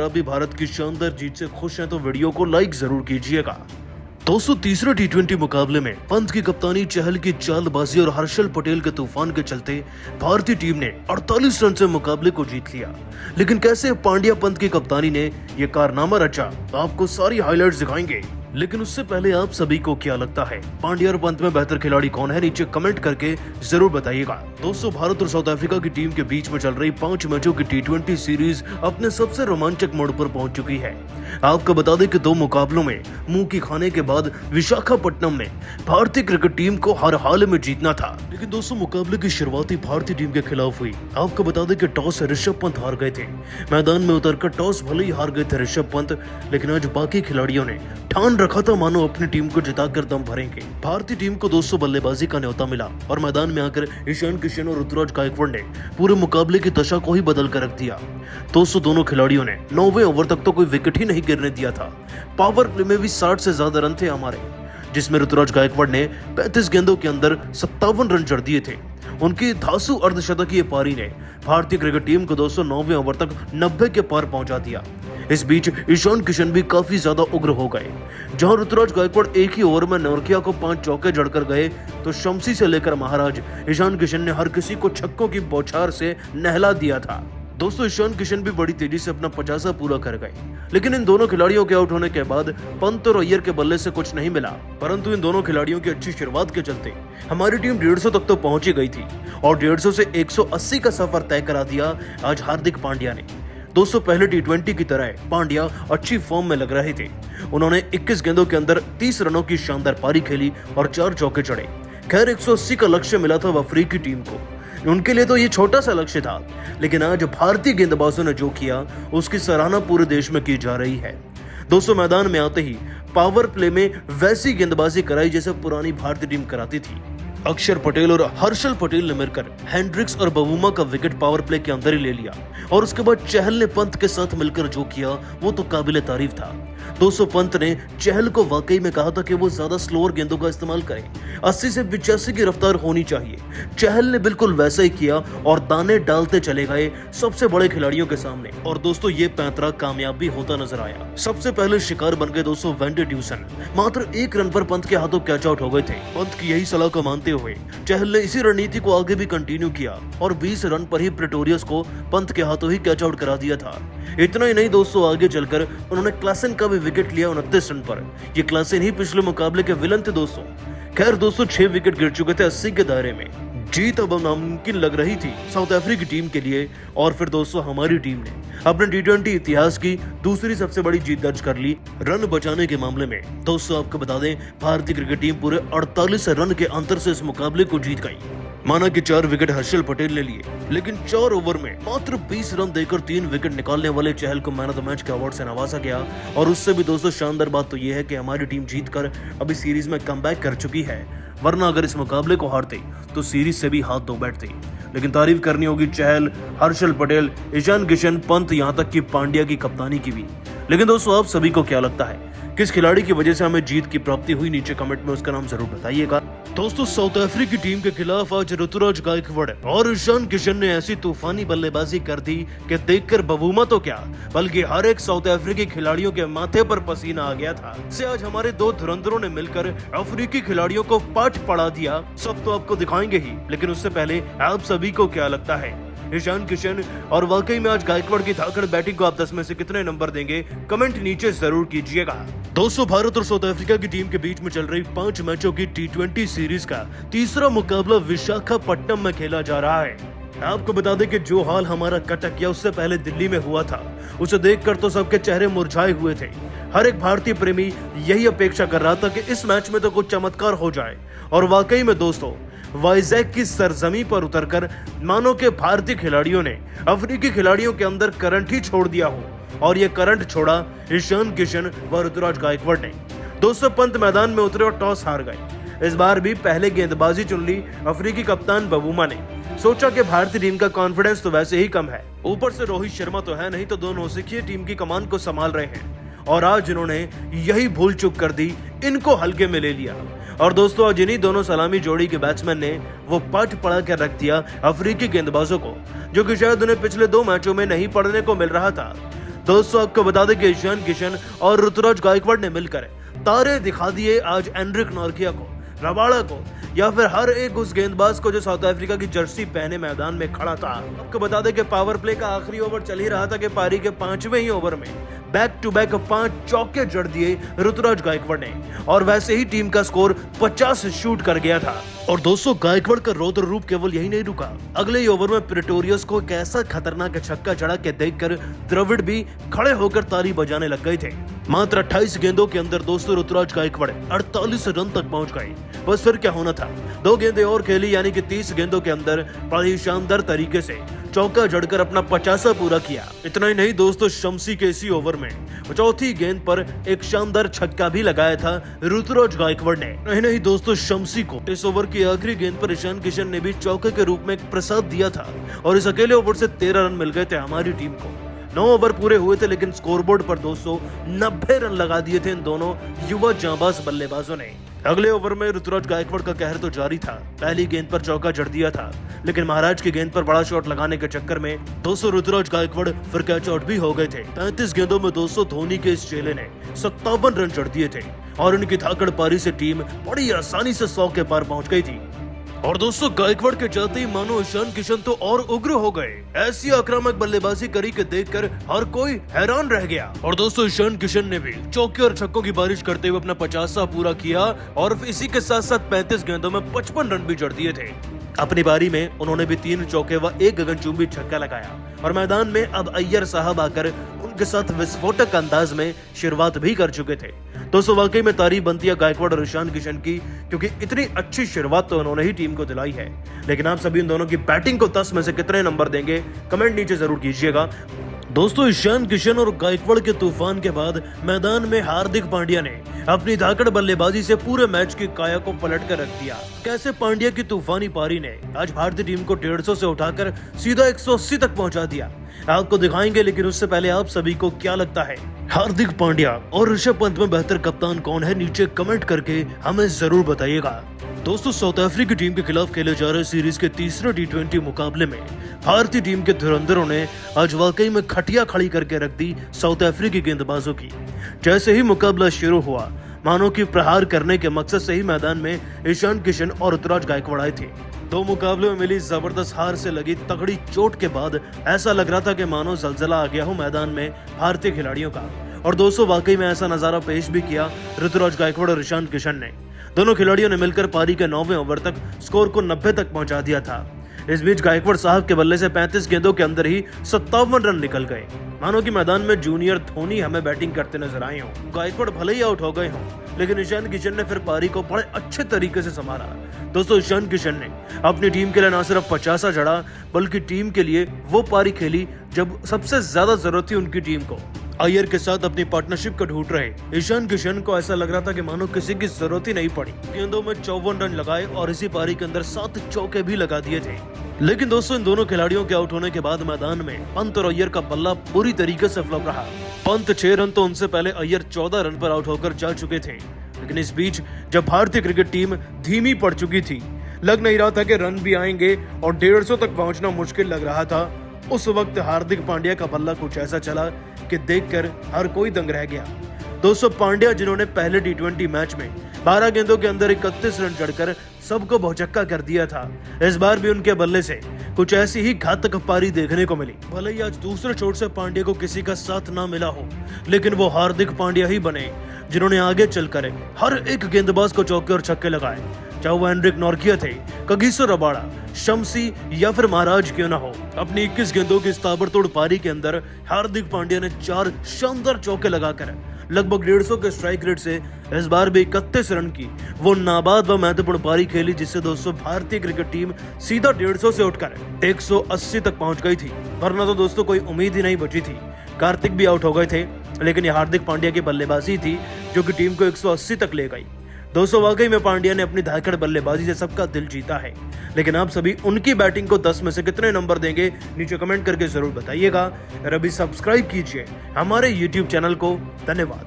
आप भी भारत की शानदार जीत से खुश हैं तो वीडियो को लाइक जरूर कीजिएगा। दोस्तों, तीसरे टी20 मुकाबले में पंत की कप्तानी, चहल की चालबाजी और हर्षल पटेल के तूफान के चलते भारतीय टीम ने 48 रन से मुकाबले को जीत लिया। लेकिन कैसे पांड्या पंत की कप्तानी ने ये कारनामा रचा, आपको सारी हाइलाइट्स दिखाएंगे। लेकिन उससे पहले आप सभी को क्या लगता है, पांड्या और पंत में बेहतर खिलाड़ी कौन है? नीचे कमेंट करके जरूर बताइएगा। दोस्तों, भारत और साउथ अफ्रीका की टीम के बीच में चल रही 5 मैचों की टी20 सीरीज अपने सबसे रोमांचक मोड़ पर पहुंच चुकी है। आपको बता दें कि 2 मुकाबलों में मुंह की खाने के बाद विशाखापट्टनम में भारतीय क्रिकेट टीम को हर हाल में जीतना था। लेकिन दोस्तों, मुकाबले की शुरुआती भारतीय टीम के खिलाफ हुई। आपको बता दें कि टॉस ऋषभ पंत हार गए थे। मैदान में उतरकर टॉस भले ही हार गए थे ऋषभ पंत, लेकिन आज बाकी खिलाड़ियों ने ठान रखा था मानो अपनी टीम को जिताकर दम भरेंगे। भारतीय टीम को 200 बल्लेबाजी का न्योता मिला और मैदान में आकर ईशान किशन और ऋतुराज गायकवाड़ ने पूरे मुकाबले की दशा को ही बदल कर रख दिया। दोनों खिलाड़ियों ने 9वें ओवर तक तो कोई विकेट ही नहीं गिरने दिया था। पावर प्ले में भी 60 से ज्यादा रन थे हमारे, जिसमें ऋतुराज गायकवाड़ ने 35 गेंदों के अंदर 57 रन जड़ दिए थे। उनकी धांसू अर्धशतकीय पारी ने भारतीय क्रिकेट टीम को 209वें ओवर तक 90 के पार पहुंचा दिया। इस बीच ईशान किशन भी काफी ज्यादा उग्र हो गए। जहां ऋतुराज गायकवाड़ एक ही ओवर में नौरकिया को 5 चौके जड़कर गए, तो शमसी से लेकर महाराज ईशान किशन ने हर किसी को छक्कों की बौछार से नहला दिया था। दोस्तों, ईशान किशन भी बड़ी तेजी से अपना 50 पूरा कर गए। लेकिन इन दोनों खिलाड़ियों के आउट होने के बाद पंत और अय्यर के बल्ले से कुछ नहीं मिला। परंतु इन दोनों खिलाड़ियों की अच्छी शुरुआत के चलते हमारी टीम 150 तक तो पहुंच ही गई थी और 150 से 180 का सफर तय करा दिया आज हार्दिक पांड्या ने। दोस्तों, पहले टी20 की तरह पांड्या अच्छी फॉर्म में लग रहे थे। उन्होंने 21 गेंदों के अंदर 30 रनों की शानदार पारी खेली और 4 चौके चढ़े। खैर, 180 का लक्ष्य मिला था अफ्रीकी टीम को, उनके लिए तो ये छोटा सा लक्ष्य था। लेकिन आज भारतीय गेंदबाजों ने जो किया उसकी सराहना पूरे देश में की जा रही है। दोस्तों, मैदान में आते ही पावर प्ले में वैसी गेंदबाजी कराई जैसे पुरानी भारतीय टीम कराती थी। अक्षर पटेल और हर्षल पटेल ने मिलकर हेंड्रिक्स और बवुमा का विकेट पावर प्ले के अंदर ही ले लिया और उसके बाद चहल ने पंत के साथ मिलकर जो किया वो तो काबिले तारीफ था। दोस्तों, पंत ने चहल को वाकई में कहा था कि वो ज्यादा स्लोअर गेंदों का इस्तेमाल करे, 80 से 85 की रफ्तार होनी चाहिए। चहल ने बिल्कुल वैसा ही किया और दाने डालते चले गए सबसे बड़े खिलाड़ियों के सामने। और दोस्तों, ये पैंतरा कामयाब भी होता नजर आया। सबसे पहले शिकार बन गए दोस्तों वेंडी ड्यूसन। मात्र 1 रन पर पंत के हाथों कैच आउट हो गए थे। पंत की यही सलाह को मानते हुए चहल ने इसी रणनीति को आगे भी कंटिन्यू किया और 20 रन पर ही प्रेटोरियस को पंत के हाथों ही कैच आउट करा दिया था। इतना ही नहीं दोस्तों, आगे चलकर उन्होंने क्लासन का भी विकेट लिया 29 रन पर। ये क्लासन ही पिछले मुकाबले के विलन थे दोस्तों। खैर दोस्तों, 6 विकेट गिर चुके थे 80 के दायरे में। जीत अब नामुमकिन लग रही थी साउथ अफ्रीकी टीम के लिए। और फिर दोस्तों, हमारी टीम ने अपने टी20 इतिहास की दूसरी सबसे बड़ी जीत दर्ज कर ली रन बचाने के मामले में। दोस्तों, आपको बता दें, भारतीय क्रिकेट टीम पूरे 48 रन के अंतर से इस मुकाबले को जीत गई। माना कि 4 विकेट हर्षल पटेल ने लिए, लेकिन 4 ओवर में मात्र 20 रन देकर 3 विकेट निकालने वाले चहल को मैन ऑफ द मैच के अवार्ड से नवाजा गया। और उससे भी दोस्तों शानदार बात तो यह है कि हमारी टीम जीतकर अभी सीरीज में कमबैक कर चुकी है। वरना अगर इस मुकाबले को हारते तो सीरीज से भी हाथ धो बैठते। लेकिन तारीफ करनी होगी चहल, हर्षल पटेल, ईशान किशन, पंत, यहाँ तक कि पांड्या की कप्तानी की भी। लेकिन दोस्तों, आप सभी को क्या लगता है, किस खिलाड़ी की वजह से हमें जीत की प्राप्ति हुई? नीचे कमेंट में उसका नाम जरूर बताइएगा। दोस्तों, साउथ अफ्रीकी टीम के खिलाफ आज ऋतुराज गायकवाड़ और ईशान किशन ने ऐसी तूफानी बल्लेबाजी कर दी कि देखकर बवुमा तो क्या, बल्कि हर एक साउथ अफ्रीकी खिलाड़ियों के माथे पर पसीना आ गया था। से आज हमारे 2 धुरंधरों ने मिलकर अफ्रीकी खिलाड़ियों को पाठ पढ़ा दिया। सब तो आपको दिखाएंगे ही, लेकिन उससे पहले आप सभी को क्या लगता है, ईशान किशन और वाकई में आज गायकवाड़ की धाकड़ बैटिंग को आप 10 में से कितने नंबर देंगे? कमेंट नीचे जरूर कीजिएगा। दोस्तों, भारत और साउथ अफ्रीका की टीम के बीच में चल रही 5 मैचों की टी20 सीरीज का तीसरा मुकाबला विशाखापट्टनम में खेला जा रहा है। आपको बता दें कि जो हाल हमारा कटक या उससे पहले दिल्ली में हुआ था, उसे देखकर तो सबके चेहरे मुरझाए हुए थे। हर एक भारतीय प्रेमी यही अपेक्षा कर रहा था कि इस मैच में तो कुछ चमत्कार हो जाए। और वाकई में दोस्तों, वाइजैक की सरजमी पर उतरकर मानो के भारतीय खिलाड़ियों ने अफ्रीकी खिलाड़ियों के अंदर करंट ही छोड़ दिया हो। और ये करंट छोड़ा ईशान किशन व ऋतुराज गायकवाड़ ने। दोस्तों, पंत मैदान में उतरे और टॉस हार गए। इस बार भी पहले गेंदबाजी चुन ली अफ्रीकी कप्तान बवुमा ने। सोचा कि भारतीय टीम का कॉन्फिडेंस तो वैसे ही कम है, ऊपर से रोहित शर्मा तो है नहीं, तो 2 नौसिखिए टीम की कमान को संभाल रहे हैं। और आज इन्होंने यही भूल चूक कर दी, इनको हल्के में ले लिया। और दोस्तों, आज इन्हीं दोनों सलामी जोड़ी के बैट्समैन ने वो पाठ पढ़ा कर रख दिया अफ्रीकी गेंदबाजों को, जो कि शायद उन्हें पिछले 2 मैचों में नहीं पढ़ने को मिल रहा था। दोस्तों आपको बता दें कि ईशान किशन और ऋतुराज गायकवाड़ ने मिलकर तारे दिखा दिए आज एनरिक नॉर्किया को, रबाड़ा को, या फिर हर एक उस गेंदबाज को जो साउथ अफ्रीका की जर्सी पहने मैदान में खड़ा था। आपको बता दें कि पावर प्ले का आखिरी ओवर चल ही रहा था कि पारी के 5वें ही ओवर में बैक टू बैक 5 चौके जड़ दिए ऋतुराज गायकवाड़ ने, और वैसे ही टीम का स्कोर 50 शूट कर गया था। और दोस्तों गायकवाड़ का रौद्र रूप केवल यही नहीं रुका, अगले ही ओवर में प्रेटोरियस को एक ऐसा खतरनाक छक्का जड़ा के देखकर द्रविड़ भी खड़े होकर ताली बजाने लग गए थे। मात्र 28 गेंदों के अंदर दोस्तों ऋतुराज गायकवाड़ 48 रन तक पहुंच गए। बस फिर क्या होना था, 2 गेंदें और खेली, यानी कि 30 गेंदों के अंदर बड़ी शानदार तरीके से चौका जड़कर अपना 50 पूरा किया। इतना ही नहीं दोस्तों, शम्सी के इसी ओवर में चौथी गेंद पर एक शानदार छक्का भी लगाया था ऋतुराज गायकवाड़ ने। नहीं दोस्तों, शम्सी को इस ओवर की आखिरी गेंद पर ईशान किशन ने भी चौके के रूप में एक प्रसाद दिया था, और इस अकेले ओवर से 13 रन मिल गए थे हमारी टीम को। 9 ओवर पूरे हुए थे, लेकिन स्कोरबोर्ड पर दोस्तों 90 रन लगा दिए थे इन दोनों युवा जांबाज बल्लेबाजों ने। अगले ओवर में ऋतुराज गायकवाड़ का कहर तो जारी था, पहली गेंद पर चौका जड़ दिया था, लेकिन महाराज की गेंद पर बड़ा शॉट लगाने के चक्कर में दोस्तों ऋतुराज गायकवाड़ फिर कैच आउट भी हो गए थे। 35 गेंदों में दोस्तों धोनी के इस चेले ने 57 रन जड़ दिए थे, और इनकी धाकड़ पारी से टीम बड़ी आसानी से 100 के पार पहुंच गई थी। और दोस्तों गायकवाड़ के जाते ही मानो ईशान किशन तो और उग्र हो गए। ऐसी आक्रामक बल्लेबाजी करी के देखकर हर कोई हैरान रह गया। और दोस्तों ईशान किशन ने भी चौके और छक्कों की बारिश करते हुए अपना 50 पूरा किया, और इसी के साथ साथ 35 गेंदों में 55 रन भी जड़ दिए थे। अपनी बारी में उन्होंने भी 3 चौके व 1 गगनचुंबी छक्का लगाया, और मैदान में अब अय्यर साहब आकर उनके साथ विस्फोटक अंदाज में शुरुआत भी कर चुके थे। दोस्तों वाकई में तारीफ बनती है गायकवाड़ और ईशान किशन की, क्योंकि इतनी अच्छी शुरुआत तो उन्होंने ही टीम को दिलाई है। लेकिन आप सभी इन दोनों की बैटिंग को 10 में से कितने नंबर देंगे, कमेंट नीचे जरूर कीजिएगा। दोस्तों ईशान किशन और गायकवाड़ के तूफान के बाद मैदान में हार्दिक पांड्या ने अपनी धाकड़ बल्लेबाजी से पूरे मैच की काया को पलट कर रख दिया। कैसे पांड्या की तूफानी पारी ने आज भारतीय टीम को 150 से उठाकर सीधा 180 तक पहुंचा दिया, आपको दिखाएंगे। लेकिन उससे पहले आप सभी को क्या लगता है, हार्दिक पांड्या और ऋषभ पंत में बेहतर कप्तान कौन है, नीचे कमेंट करके हमें जरूर बताइएगा। दोस्तों साउथ अफ्रीका टीम के खिलाफ खेले जा रहे सीरीज के तीसरे T20 मुकाबले में भारतीय टीम के धुरंधरों ने आज वाकई में खटिया खड़ी करके रख दी साउथ अफ्रीकी गेंदबाजों की। जैसे ही मुकाबला शुरू हुआ, मानो कि प्रहार करने के मकसद से ही मैदान में ईशान किशन और ऋतुराज गायकवाड़ आए थे। 2 मुकाबलों में मिली जबरदस्त हार से लगी तगड़ी चोट के बाद ऐसा लग रहा था कि मानो जलजला आ गया हो मैदान में भारतीय खिलाड़ियों का। और दोस्तों वाकई में ऐसा नजारा पेश भी किया ऋतुराज गायकवाड़ और ईशान किशन ने। दोनों खिलाड़ियों ने मिलकर पारी के 9वें ओवर तक स्कोर को 90 तक पहुंचा दिया था। इस बीच गायकवाड़ साहब के बल्ले से 35 गेंदों के अंदर ही 57 रन निकल गए, मानो कि मैदान में जूनियर धोनी हमें बैटिंग करते नजर आए हों। गायकवाड़ भले ही आउट हो गए हों, लेकिन ईशान किशन ने फिर पारी को बड़े अच्छे तरीके से संभाला। दोस्तों ईशान किशन ने अपनी टीम के लिए न सिर्फ 50 जड़ा, बल्कि टीम के लिए वो पारी खेली जब सबसे ज्यादा जरूरत थी उनकी टीम को। अय्यर के साथ अपनी पार्टनरशिप का ढूंढ रहे ईशान किशन को ऐसा लग रहा था कि मानो किसी की जरूरत ही नहीं पड़ी। गेंदों में 54 रन लगाए और इसी पारी के अंदर 7 चौके भी लगा दिए थे। लेकिन दोस्तों इन दोनों खिलाड़ियों के आउट होने के बाद मैदान में पंत और अय्यर का बल्ला पूरी तरीके से फ्लॉप रहा। पंत 6 रन तो उनसे पहले अय्यर 14 रन पर आउट होकर जा चुके थे। लेकिन इस बीच जब भारतीय क्रिकेट टीम धीमी पड़ चुकी थी, लग नहीं रहा था कि रन भी आएंगे और 150 तक पहुंचना मुश्किल लग रहा था, उस वक्त हार्दिक पांड्या का बल्ला कुछ ऐसा चला कि देखकर हर कोई दंग रह गया। दोस्तों पांड्या जिन्होंने पहले T20 मैच में 12 गेंदों के अंदर 31 रन जड़कर सबको भौचक्का कर दिया था, इस बार भी उनके बल्ले से कुछ ऐसी ही घातक पारी देखने को मिली। भले ही आज दूसरे छोर से पांड्या को किसी का साथ ना मिला हो, लेकिन वो हार्दिक पांड्या ही बने जिन्होंने आगे चलकर हर एक गेंदबाज को चौके और छक्के लगाए, चाहे वो एनरिक नॉर्किया थे, कगिसो रबाड़ा, शम्सी या फिर महाराज क्यों ना हो। अपनी 21 गेंदों की इस ताबड़तोड़ पारी के अंदर हार्दिक पांड्या ने 4 शानदार चौके लगाकर लगभग 150 के स्ट्राइक रेट से इस बार भी 31 रन की वो नाबाद व महत्वपूर्ण पारी खेली, जिससे दोस्तों भारतीय क्रिकेट टीम सीधा 150 से उठकर 180 तक पहुंच गई थी। वरना तो दोस्तों कोई उम्मीद ही नहीं बची थी। कार्तिक भी आउट हो गए थे, लेकिन ये हार्दिक पांड्या की बल्लेबाजी थी जो कि टीम को 180 तक ले गई। दोस्तों वाकई में पांड्या ने अपनी धाकड़ बल्लेबाजी से सबका दिल जीता है। लेकिन आप सभी उनकी बैटिंग को 10 में से कितने नंबर देंगे, नीचे कमेंट करके जरूर बताइएगा। और अभी सब्सक्राइब कीजिए हमारे YouTube चैनल को। धन्यवाद।